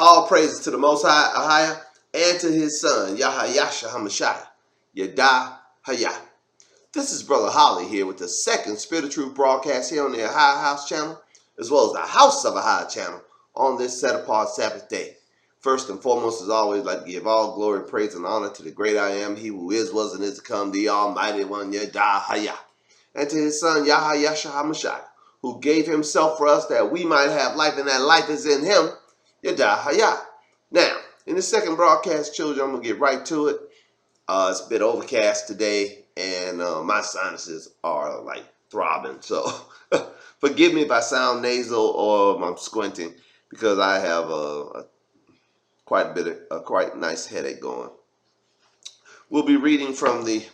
All praises to the Most High, Ahaya, and to his son, AHAYAH'S, AHAYAH. This is Brother Holly here with the second Spirit of Truth broadcast here on the AHAYAH'S channel, as well as the House of Ahaya channel on this set-apart Sabbath day. First and foremost, as always, I'd like to give all glory, praise, and honor to the great I am, he who is, was, and is to come, the Almighty One, Yadahaya, and to his son, AHAYAH'S, who gave himself for us that we might have life, and that life is in him, Yadahaya. Now, in the second broadcast, children, I'm going to get right to it. It's a bit overcast today, and my sinuses are like throbbing. So forgive me if I sound nasal or if I'm squinting, because I have a quite nice headache going. We'll be reading from the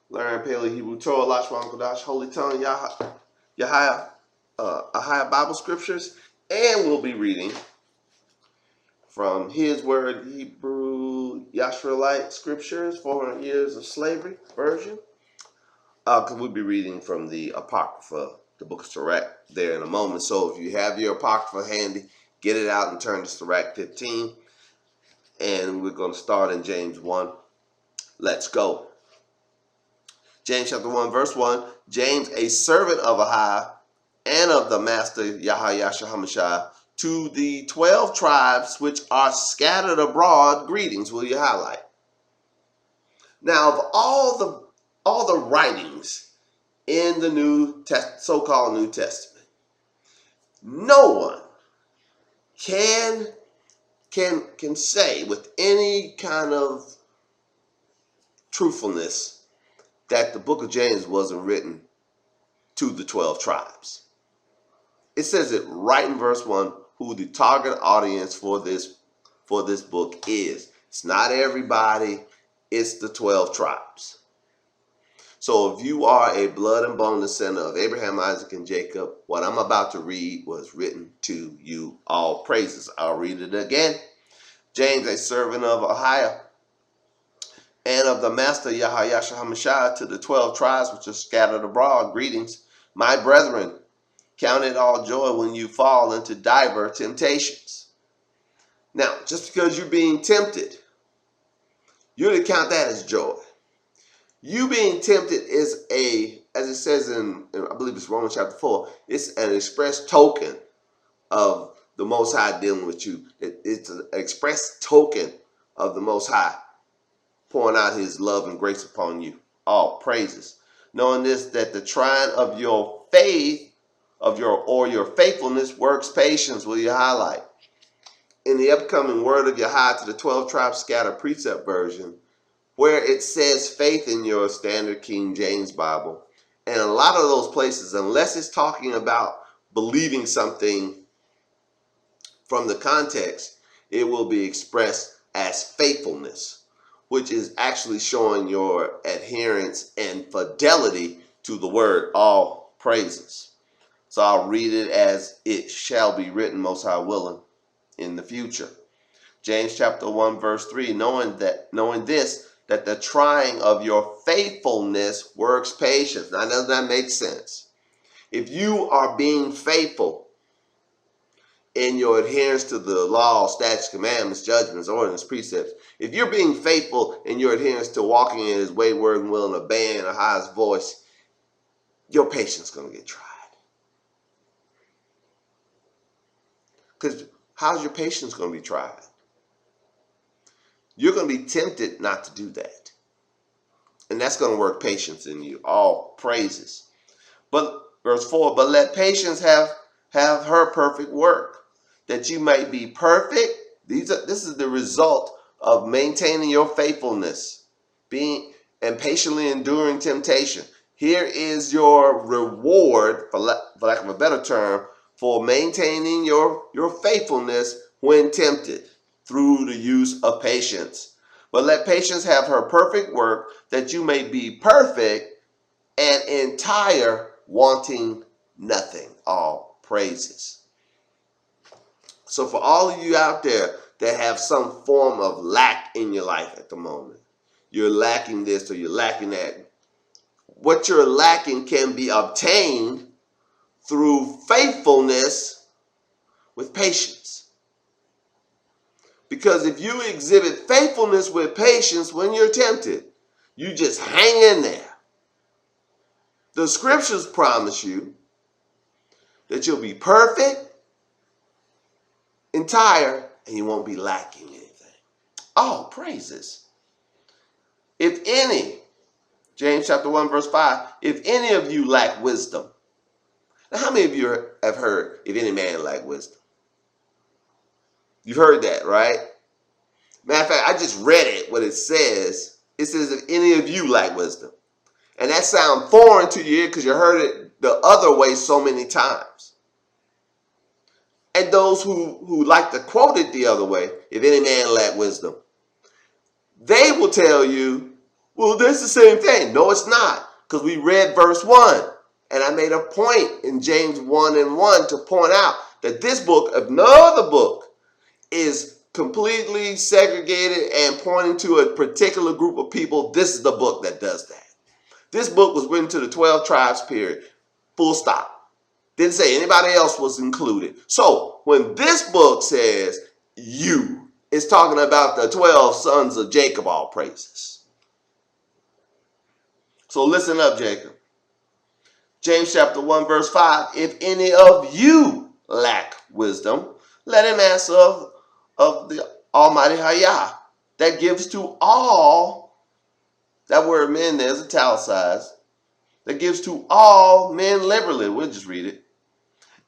Learn Paleo Hebrew Torah, Lashwan Kodash, Holy Tongue, Ahaya Bible Scriptures, and we'll be reading from His Word Hebrew Yashraelite Scriptures, 400 Years of Slavery version. Because we'll be reading from the Apocrypha, the book of Sirach, there in a moment. So if you have your Apocrypha handy, get it out and turn to Sirach 15. And we're going to start in James 1. Let's go. James chapter 1, verse 1. James, a servant of Ahai and of the Master AHAYAH'S, to the 12 tribes which are scattered abroad, greetings. Will you highlight? Now, of all the writings in the so-called New Testament, no one can say with any kind of truthfulness that the book of James wasn't written to the 12 tribes. It says it right in verse 1 who the target audience for this book is. It's not everybody, it's the 12 tribes. So if you are a blood and bone descendant of Abraham, Isaac, and Jacob, what I'm about to read was written to you. All praises. I'll read it again. James, a servant of Ahai and of the Master AHAYAH'S, to the 12 tribes which are scattered abroad, greetings. My brethren, count it all joy when you fall into diverse temptations. Now, just because you're being tempted, you're to count that as joy. You being tempted is as it says in I believe it's Romans chapter 4, it's an express token of the Most High dealing with you. It's an express token of the Most High pouring out his love and grace upon you. All praises. Knowing this, that the trying of your faith, or your faithfulness works patience. Will you highlight? In the upcoming word of Yahweh to the 12 tribes scattered precept version, where it says faith in your standard King James Bible, and a lot of those places, unless it's talking about believing something from the context, it will be expressed as faithfulness, which is actually showing your adherence and fidelity to the word. All praises. So I'll read it as it shall be written, Most High willing, in the future. James chapter 1, verse 3, knowing this, that the trying of your faithfulness works patience. Now, does that make sense? If you are being faithful in your adherence to the law, statutes, commandments, judgments, ordinances, precepts, if you're being faithful in your adherence to walking in his way, word, and will, and obeying the highest voice, your patience is going to get tried. Because how's your patience going to be tried? You're going to be tempted not to do that. And that's going to work patience in you. All praises. But verse 4, but let patience have her perfect work, that you might be perfect. This is the result of maintaining your faithfulness, being and patiently enduring temptation. Here is your reward, for lack of a better term, for maintaining your faithfulness when tempted through the use of patience. But let patience have her perfect work, that you may be perfect and entire, wanting nothing. All praises. So for all of you out there that have some form of lack in your life at the moment, you're lacking this or you're lacking that, what you're lacking can be obtained through faithfulness with patience. Because if you exhibit faithfulness with patience when you're tempted, you just hang in there. The scriptures promise you that you'll be perfect, entire, and you won't be lacking anything. Oh, praises. If any, James chapter 1, verse 5, if any of you lack wisdom. Now, how many of you have heard, if any man lack wisdom? You've heard that, right? Matter of fact, I just read it, what it says. It says, if any of you lack wisdom. And that sounds foreign to your ear because you heard it the other way so many times. And those who like to quote it the other way, if any man lack wisdom, they will tell you, well, that's the same thing. No, it's not. Because we read verse 1. And I made a point in James 1 and 1 to point out that this book, if no other book, is completely segregated and pointing to a particular group of people. This is the book that does that. This book was written to the 12 tribes, period. Full stop. Didn't say anybody else was included. So when this book says you, it's talking about the 12 sons of Jacob, all praises. So listen up, Jacob. James chapter 1, verse 5. If any of you lack wisdom, let him ask of the Almighty Hayah, that gives to all, that word men there is italicized, that gives to all men liberally. We'll just read it.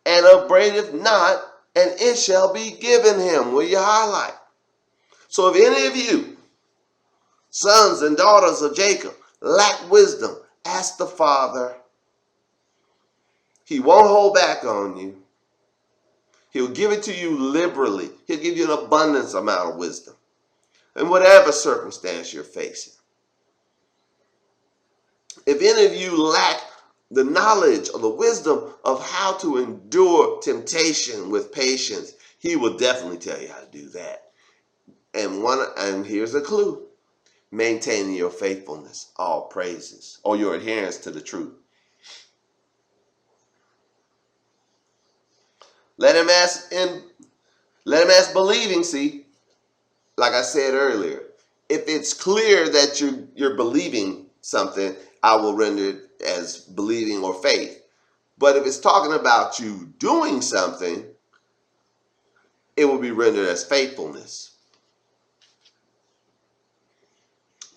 And upbraideth not, and it shall be given him. Will you highlight? So if any of you, sons and daughters of Jacob, lack wisdom, ask the Father. He won't hold back on you. He'll give it to you liberally. He'll give you an abundance amount of wisdom in whatever circumstance you're facing. If any of you lack the knowledge or the wisdom of how to endure temptation with patience, he will definitely tell you how to do that. And here's a clue. Maintaining your faithfulness, all praises, or your adherence to the truth. Let him ask believing. See, like I said earlier, if it's clear that you're believing something, I will render it as believing or faith. But if it's talking about you doing something, it will be rendered as faithfulness.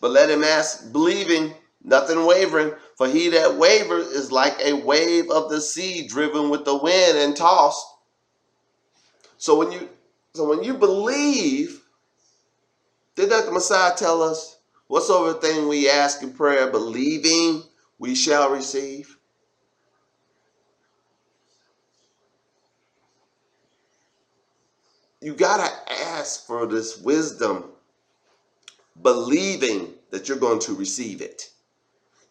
But let him ask believing, nothing wavering, for he that wavers is like a wave of the sea driven with the wind and tossed. So when you believe, did not the Messiah tell us, whatsoever thing we ask in prayer, believing, we shall receive? You got to ask for this wisdom, believing that you're going to receive it.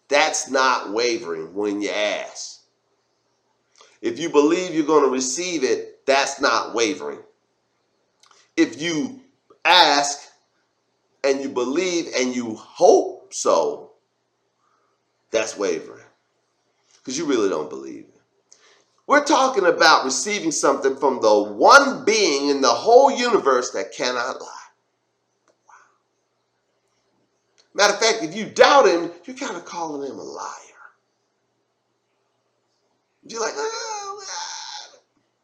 That's not wavering when you ask. If you believe you're going to receive it, that's not wavering. If you ask and you believe and you hope so, that's wavering. Because you really don't believe it. We're talking about receiving something from the one being in the whole universe that cannot lie. Matter of fact, if you doubt him, you're kind of calling him a liar. You're like,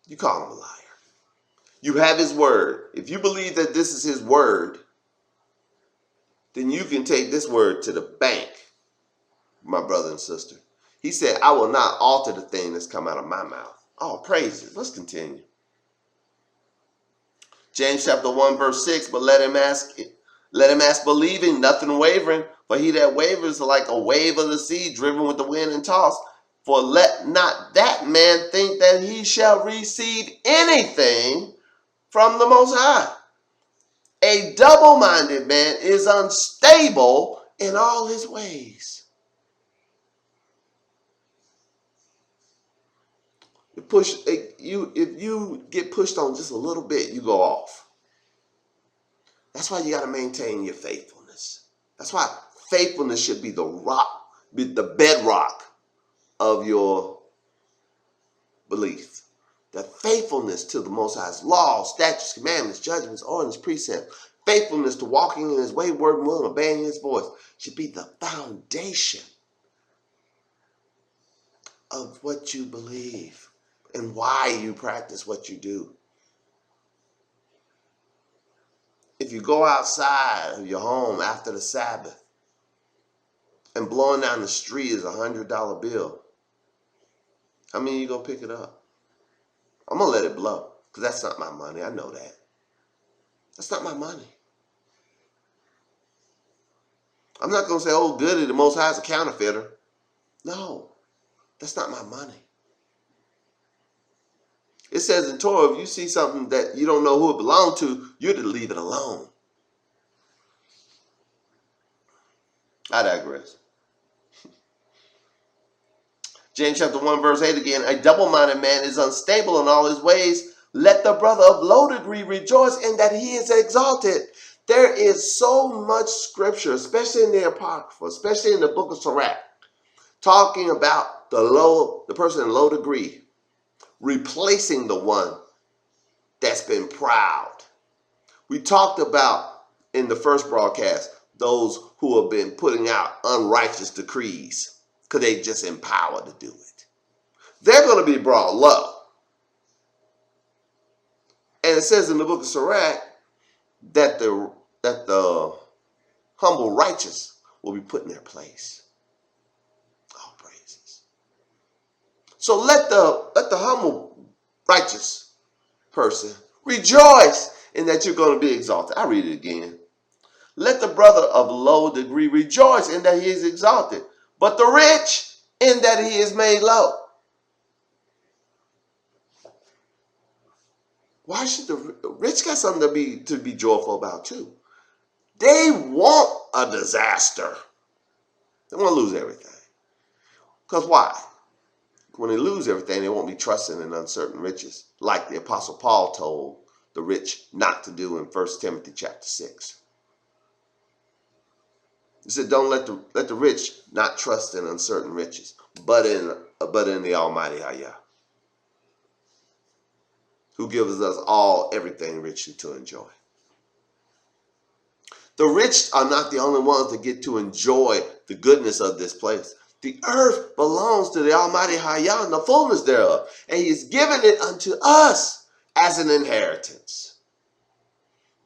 you call him a liar. You have his word. If you believe that this is his word, then you can take this word to the bank, my brother and sister. He said, I will not alter the thing that's come out of my mouth. Oh, praise it. Let's continue. James chapter 1, verse 6, but let him ask believing, nothing wavering, for he that wavers is like a wave of the sea driven with the wind and tossed. For let not that man think that he shall receive anything from the Most High. A double-minded man is unstable in all his ways. If you get pushed on just a little bit, you go off. That's why you got to maintain your faithfulness. That's why faithfulness should be the rock, be the bedrock of your belief. The faithfulness to the Most High's laws, statutes, commandments, judgments, ordinances, precepts, faithfulness to walking in his way, word, and will, and obeying his voice should be the foundation of what you believe and why you practice what you do. If you go outside of your home after the Sabbath and blowing down the street is $100 bill, how many of you gonna pick it up? I'm gonna let it blow because that's not my money. I know that. That's not my money. I'm not gonna say, oh, goody, the Most High is a counterfeiter. No, that's not my money. It says in Torah, if you see something that you don't know who it belonged to, you're to leave it alone. I digress. James chapter 1 verse 8 again, a double-minded man is unstable in all his ways. Let the brother of low degree rejoice in that he is exalted. There is so much scripture, especially in the Apocrypha, especially in the book of Sirach, talking about the person in low degree, replacing the one that's been proud. We talked about in the first broadcast those who have been putting out unrighteous decrees because they just empowered to do it. They're going to be brought low. And it says in the book of Sirach that the humble righteous will be put in their place. All praises. So let the humble righteous person rejoice in that you're going to be exalted. I read it again. Let the brother of low degree rejoice in that he is exalted, but the rich in that he is made low. Why should the rich got something to be joyful about too? They want a disaster. They want to lose everything. Because why? When they lose everything, they won't be trusting in uncertain riches, like the Apostle Paul told the rich not to do in 1 Timothy chapter 6. He said, don't let the rich not trust in uncertain riches, but in the Almighty AHAYAH, who gives us all everything richly to enjoy. The rich are not the only ones that get to enjoy the goodness of this place. The earth belongs to the Almighty AHAYAH and the fullness thereof, and he has given it unto us as an inheritance.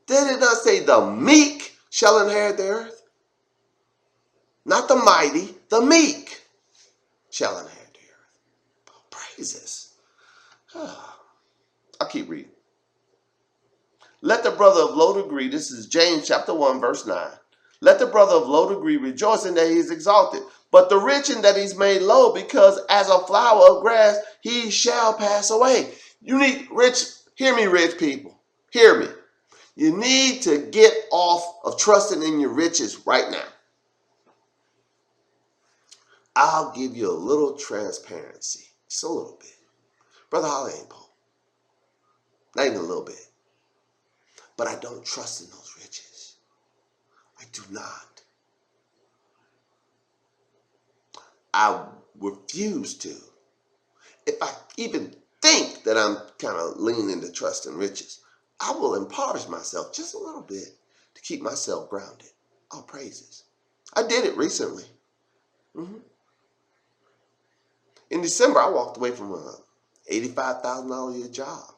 Did it not say the meek shall inherit the earth? Not the mighty, the meek shall inherit the earth. Praises. I'll keep reading. Let the brother of low degree, this is James chapter 1 verse 9. Let the brother of low degree rejoice in that he is exalted, but the rich in that he's made low, because as a flower of grass he shall pass away. You need hear me, rich people. Hear me. You need to get off of trusting in your riches right now. I'll give you a little transparency. Just a little bit. Brother Holly ain't poor. Not even a little bit. But I don't trust in those riches. I do not. I refuse to. If I even think that I'm kind of leaning to trust in riches, I will impoverish myself just a little bit to keep myself grounded. All praises. I did it recently. In December, I walked away from a $85,000 a year job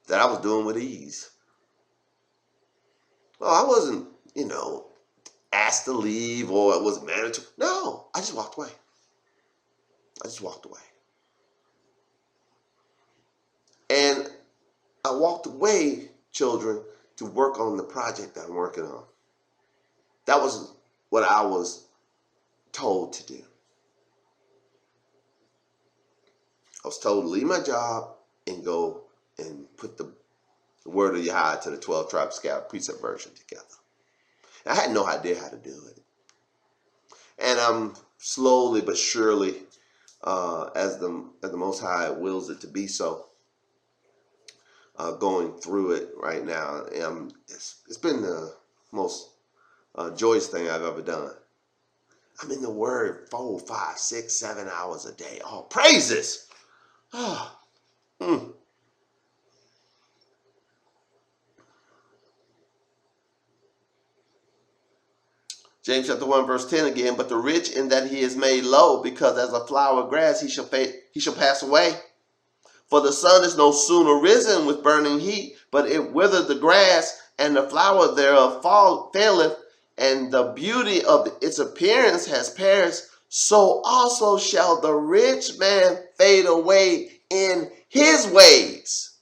that I was doing with ease. Well, I wasn't, asked to leave or it was mandatory. No, I just walked away. And I walked away, children, to work on the project I'm working on. That was what I was told to do. I was told to leave my job and go and put the word of Yahweh to the 12 tribe scout precept version together. I had no idea how to do it. And I'm slowly but surely, as the Most High wills it to be so, going through it right now. And it's been the most joyous thing I've ever done. I'm in the Word 4, 5, 6, 7 hours a day. All praises. Mm. James chapter 1 verse 10 again. But the rich in that he is made low, because as a flower of grass he shall pass away. For the sun is no sooner risen with burning heat, but it withereth the grass, and the flower thereof faileth, and the beauty of its appearance has perished. So also shall the rich man fade away in his ways.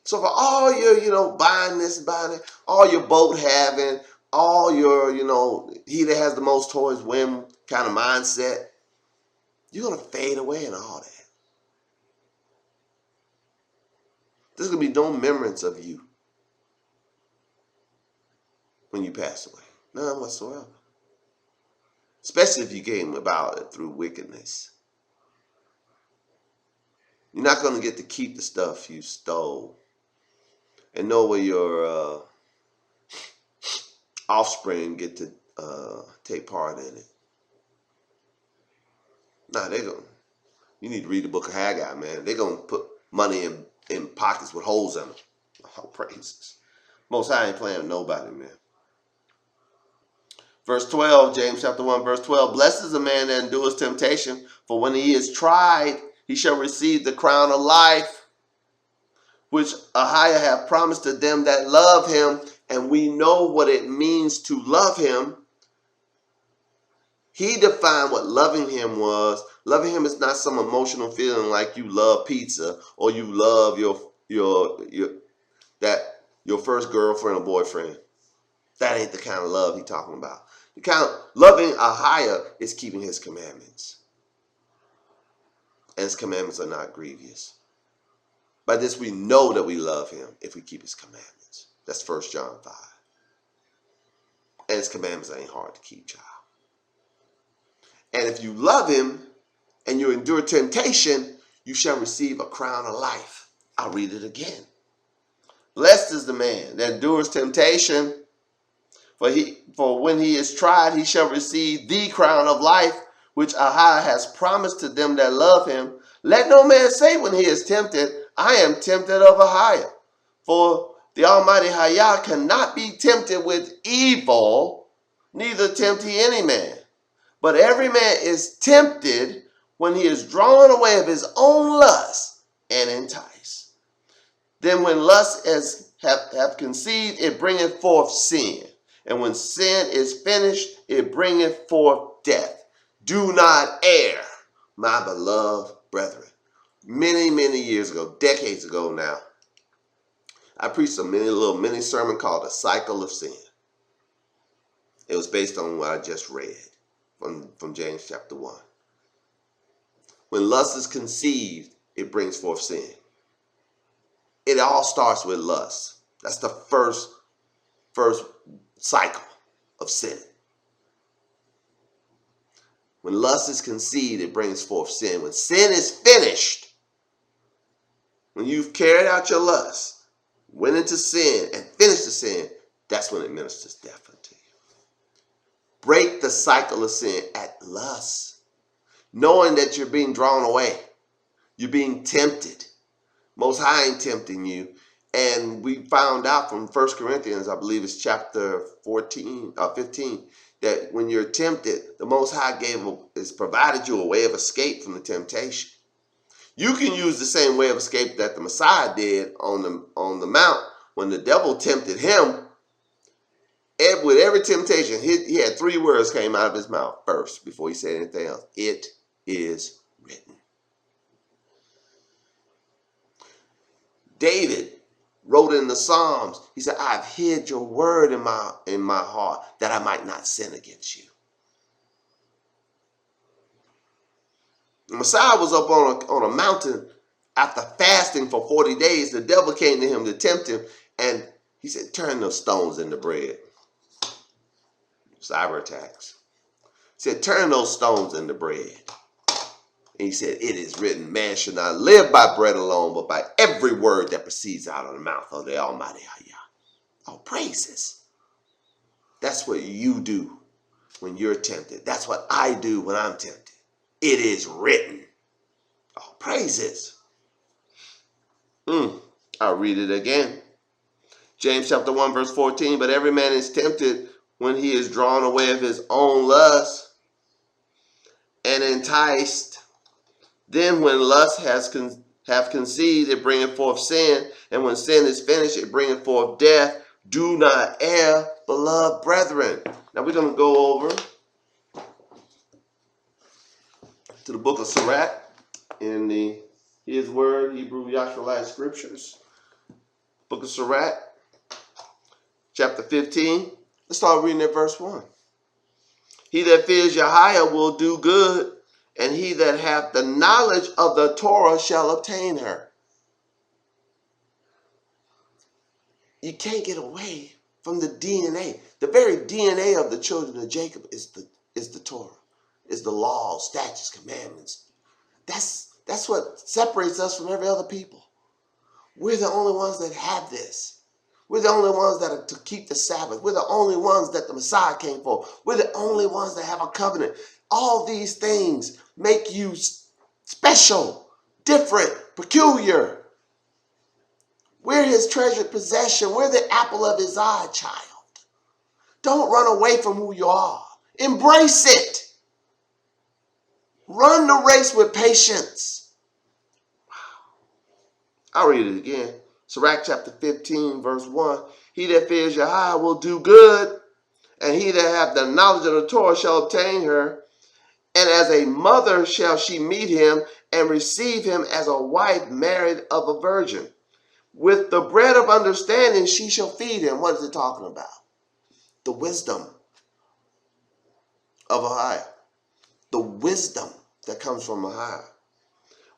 So for all your, buying this, buying it, all your boat having, all your, he that has the most toys win kind of mindset, you're going to fade away in all that. There's going to be no remembrance of you when you pass away. None whatsoever. Especially if you came about it through wickedness. You're not going to get to keep the stuff you stole and know where your offspring get to take part in it. Nah, they're going to. You need to read the book of Haggai, man. They're going to put money in pockets with holes in them. Oh, praises. Most High ain't playing with nobody, man. Verse 12, James chapter 1, verse 12. Blessed is the man that endures temptation, for when he is tried, he shall receive the crown of life, which AHAYAH hath promised to them that love him. And we know what it means to love him. He defined what loving him was. Loving him is not some emotional feeling like you love pizza or you love your first girlfriend or boyfriend. That ain't the kind of love he's talking about. The kind of loving AHAYAH is keeping his commandments. And his commandments are not grievous. By this we know that we love him if we keep his commandments. That's 1 John 5. And his commandments ain't hard to keep, child. And if you love him and you endure temptation, you shall receive a crown of life. I'll read it again. Blessed is the man that endures temptation, for when he is tried, he shall receive the crown of life, which AHAYAH has promised to them that love him. Let no man say when he is tempted, I am tempted of AHAYAH. For the Almighty AHAYAH cannot be tempted with evil, neither tempt he any man. But every man is tempted when he is drawn away of his own lust and enticed. Then when lust have conceived, it bringeth forth sin. And when sin is finished, it bringeth forth death. Do not err, my beloved brethren. Many, many years ago, decades ago now, I preached a little mini sermon called The Cycle of Sin. It was based on what I just read from James chapter 1. When lust is conceived, it brings forth sin. It all starts with lust. That's the first cycle of sin. When lust is conceived, it brings forth sin. When sin is finished, when you've carried out your lust, went into sin, and finished the sin, that's when it ministers death unto you. Break the cycle of sin at lust, knowing that you're being drawn away. You're being tempted. Most High ain't tempting you. And we found out from 1 Corinthians, I believe it's chapter 15, that when you're tempted, the Most High has provided you a way of escape from the temptation. You can use the same way of escape that the Messiah did on the mount when the devil tempted him. With every temptation, he had 3 words came out of his mouth first before he said anything else. It is written. David wrote in the Psalms, he said, I've hid your word in my heart that I might not sin against you. The Messiah was up on a mountain after fasting for 40 days. The devil came to him to tempt him, and he said, turn those stones into bread. Cyber attacks. He said, turn those stones into bread. And he said, it is written, man should not live by bread alone, but by every word that proceeds out of the mouth of the Almighty AHAYAH. All praises. That's what you do when you're tempted. That's what I do when I'm tempted. It is written. All praises. I'll read it again. James chapter 1 verse 14, but every man is tempted when he is drawn away of his own lust and enticed. Then when lust have conceived, it bringeth forth sin, and when sin is finished, it bringeth forth death. Do not err, beloved brethren. Now we're going to go over to the book of Sirach in the His Word, Hebrew Yahshua Scriptures. Book of Sirach, chapter 15. Let's start reading at verse 1. He that fears Yahweh will do good, and he that hath the knowledge of the Torah shall obtain her. You can't get away from the DNA. The very DNA of the children of Jacob is the Torah, is the laws, statutes, commandments. That's what separates us from every other people. We're the only ones that have this. We're the only ones that are to keep the Sabbath. We're the only ones that the Messiah came for. We're the only ones that have a covenant. All these things make you special, different, peculiar. We're his treasured possession. We're the apple of his eye, child. Don't run away from who you are. Embrace it. Run the race with patience. I'll read it again. Sirach chapter 15, verse 1. He that fears Yahweh will do good, and he that hath the knowledge of the Torah shall obtain her. And as a mother shall she meet him, and receive him as a wife married of a virgin. With the bread of understanding she shall feed him. What is it talking about? The wisdom of AHAYAH. The wisdom that comes from AHAYAH.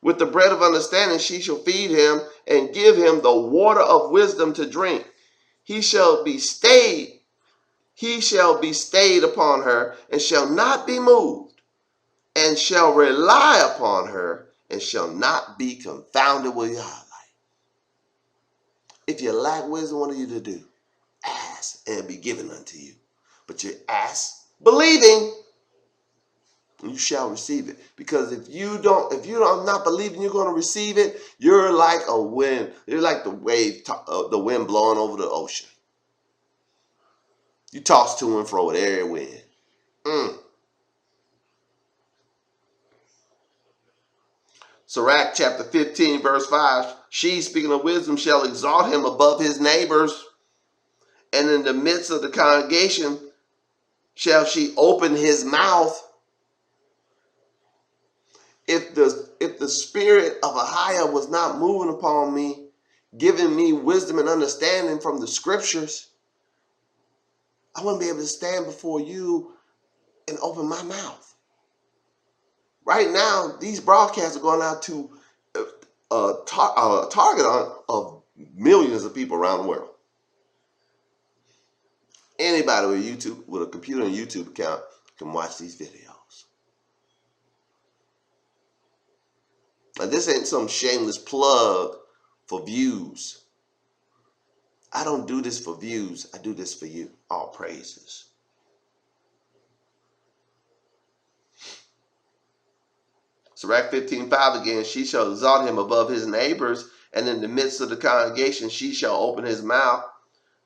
With the bread of understanding she shall feed him, and give him the water of wisdom to drink. He shall be stayed upon her, and shall not be moved, and shall rely upon her, and shall not be confounded with Yahweh. If you lack wisdom, what are you to do? Ask, and it be given unto you. But you ask, believing, and you shall receive it. Because if you don't not believing you're going to receive it, you're like a wind. You're like the wave, the wind blowing over the ocean. You toss to and fro with every wind. Sirach chapter 15, verse 5. She, speaking of wisdom, shall exalt him above his neighbors, and in the midst of the congregation shall she open his mouth. If the spirit of AHAYAH was not moving upon me, giving me wisdom and understanding from the scriptures, I wouldn't be able to stand before you and open my mouth. Right now, these broadcasts are going out to a target of millions of people around the world. Anybody with a computer and YouTube account can watch these videos. Now, this ain't some shameless plug for views. I don't do this for views. I do this for you. All praises. Sirach 15:5 again. She shall exalt him above his neighbors, and in the midst of the congregation she shall open his mouth.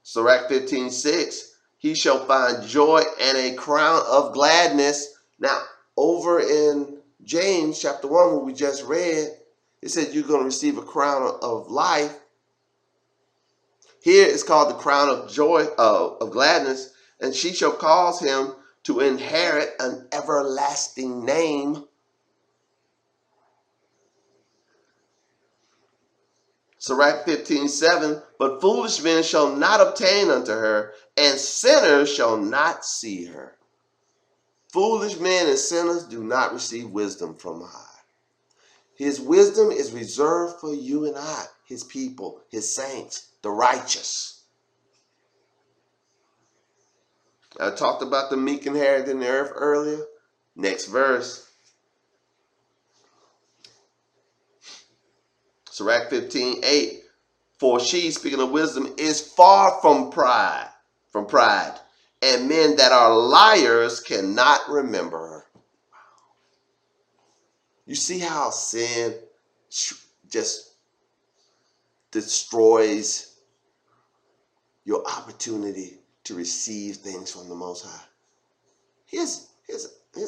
Sirach 15:6. He shall find joy and a crown of gladness. Now, over in James chapter 1, what we just read, it said you're going to receive a crown of life. Here it's called the crown of joy, of gladness, and she shall cause him to inherit an everlasting name. Sirach 15:7, but foolish men shall not obtain unto her, and sinners shall not see her. Foolish men and sinners do not receive wisdom from God. His wisdom is reserved for you and I, his people, his saints, the righteous. I talked about the meek inheriting the earth earlier. Next verse. Sirach 15:8. For she, speaking of wisdom, is far from pride, and men that are liars cannot remember her. You see how sin just destroys your opportunity to receive things from the Most High. His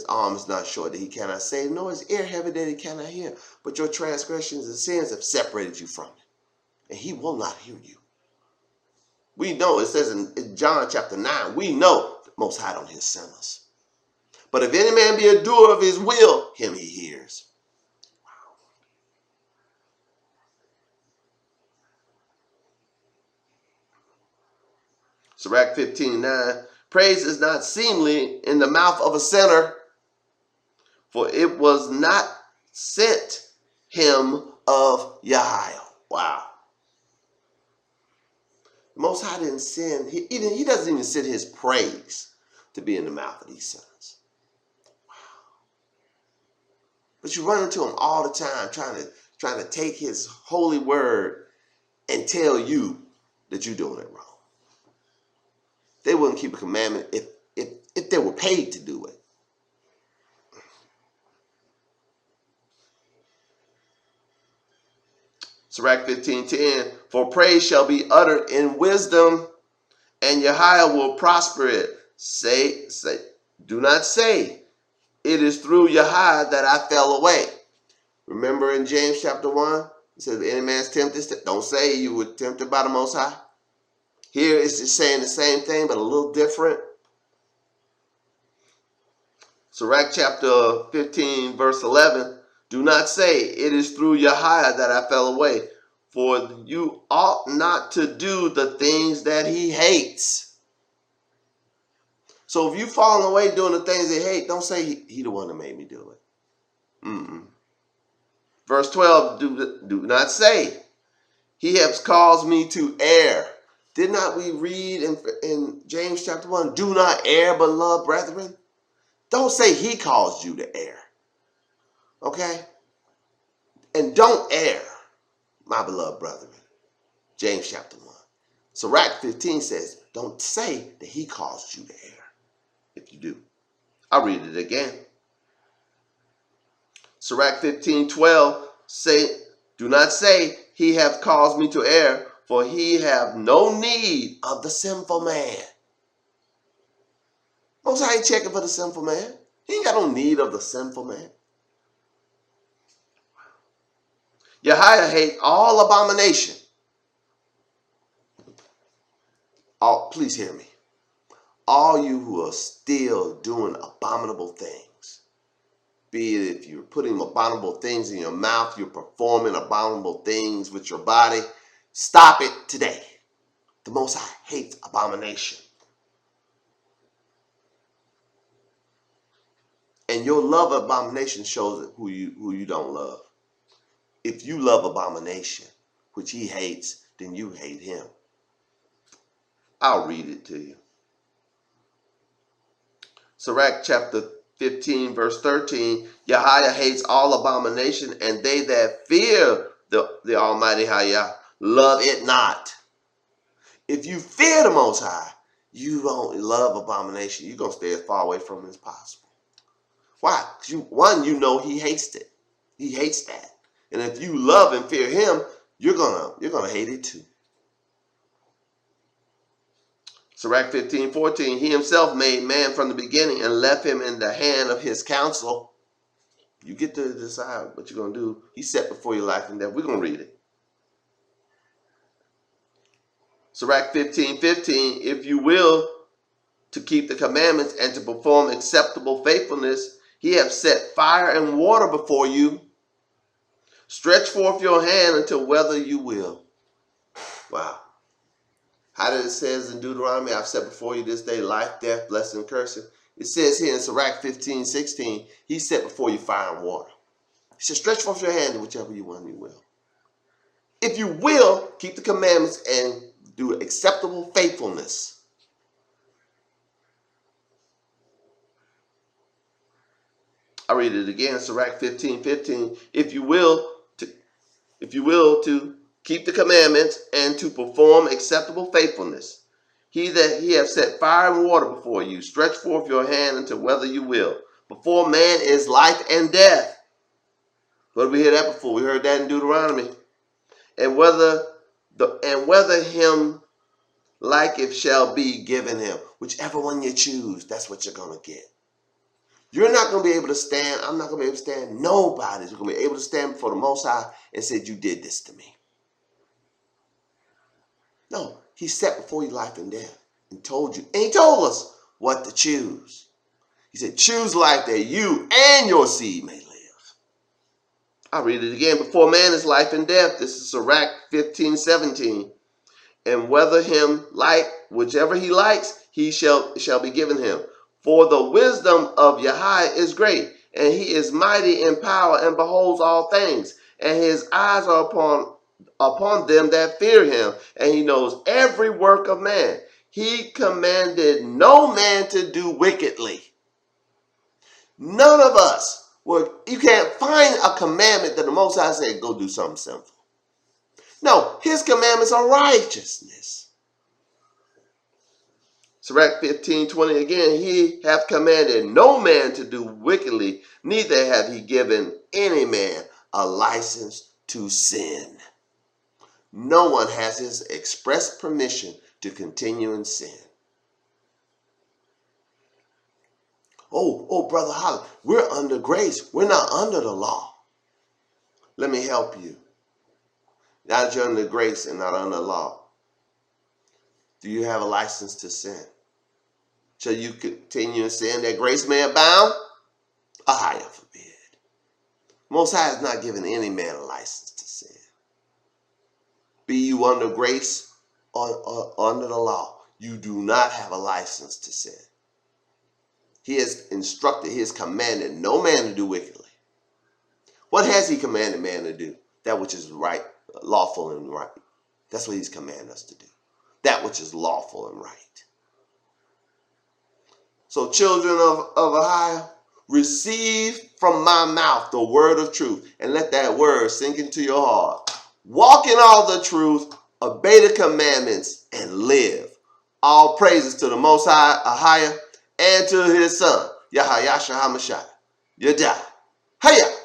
arm is not short that he cannot save, nor his ear heavy that he cannot hear. But your transgressions and sins have separated you from him, and he will not hear you. We know, it says in John chapter 9, we know the Most High don't hear sinners. But if any man be a doer of his will, him he hears. Sirach 15:9, praise is not seemly in the mouth of a sinner, for it was not sent him of Yahweh. Wow. The Most High didn't send, he doesn't even send his praise to be in the mouth of these sinners. Wow. But you run into him all the time trying to take his holy word and tell you that you're doing it wrong. They wouldn't keep a commandment if they were paid to do it. Sirach 15:10, for praise shall be uttered in wisdom, and Yahweh will prosper it. Do not say, it is through Yahweh that I fell away. Remember in James chapter 1, it says, if any man's tempted, don't say you were tempted by the Most High. Here it's just saying the same thing, but a little different. Sirach chapter 15, verse 11, do not say, it is through Yahweh that I fell away, for you ought not to do the things that he hates. So if you falling away doing the things he hates, don't say he the one that made me do it. Verse 12, do not say, he has caused me to err. Did not we read in James chapter 1, do not err, beloved brethren? Don't say he caused you to err. Okay? And don't err, my beloved brethren. James chapter 1. Sirach 15 says, don't say that he caused you to err. If you do. I'll read it again. Sirach 15:12 say, do not say he hath caused me to err, for he have no need of the sinful man. Most High ain't checking for the sinful man. He ain't got no need of the sinful man. Yahweh hates all abomination. Please hear me. All you who are still doing abominable things, be it if you're putting abominable things in your mouth, you're performing abominable things with your body, stop it today. The Most High hates abomination. And your love of abomination shows who you don't love. If you love abomination, which he hates, then you hate him. I'll read it to you. Sirach chapter 15, verse 13, Yahweh hates all abomination, and they that fear the Almighty Hayah love it not. If you fear the Most High, you don't love abomination. You're going to stay as far away from it as possible. Why? Because you know he hates it. He hates that. And if you love and fear him, you're gonna hate it too. Sirach 15:14, he himself made man from the beginning and left him in the hand of his counsel. You get to decide what you're going to do. He set before your life and death. We're going to read it. Sirach 15:15, if you will to keep the commandments and to perform acceptable faithfulness, he hath set fire and water before you. Stretch forth your hand until whether you will. Wow. How did it says in Deuteronomy, I've set before you this day life, death, blessing, and cursing. It says here in Sirach 15:16, he set before you fire and water. He said, stretch forth your hand to whichever you want, you will. If you will, keep the commandments and do acceptable faithfulness. I read it again, Sirach 15:15. If you will to keep the commandments and to perform acceptable faithfulness, he hath set fire and water before you. Stretch forth your hand unto whether you will. Before man is life and death. Where did we hear that before? We heard that in Deuteronomy. And whether And whether him liketh shall be given him. Whichever one you choose, that's what you're going to get. You're not going to be able to stand. I'm not going to be able to stand. Nobody's going to be able to stand before the Most High and say, you did this to me. No, he set before you life and death and told you. And he told us what to choose. He said, choose life that you and your seed may live. I'll read it again. Before man is life and death. This is Sirach 15:17. And whether him like, whichever he likes, he shall be given him. For the wisdom of Yahweh is great, and he is mighty in power and beholds all things. And his eyes are upon them that fear him, and he knows every work of man. He commanded no man to do wickedly. None of us, well, you can't find a commandment that the Most High said, go do something sinful. No, his commandments are righteousness. Sirach 15:20 again, he hath commanded no man to do wickedly, neither hath he given any man a license to sin. No one has his express permission to continue in sin. Oh, Brother Holly, we're under grace. We're not under the law. Let me help you. Now that you're under grace and not under law, do you have a license to sin? Shall you continue in sin that grace may abound? AHAYAH forbid. Most High has not given any man a license to sin. Be you under grace or under the law, you do not have a license to sin. He has instructed, he has commanded no man to do wickedly. What has he commanded man to do? That which is right, lawful and right. That's what he's commanded us to do. That which is lawful and right. So children of AHAYAH, receive from my mouth the word of truth, and let that word sink into your heart. Walk in all the truth, obey the commandments, and live. All praises to the Most High, AHAYAH, and to his son, Yahweh Shah HaMashiach. Yadah. Hayah.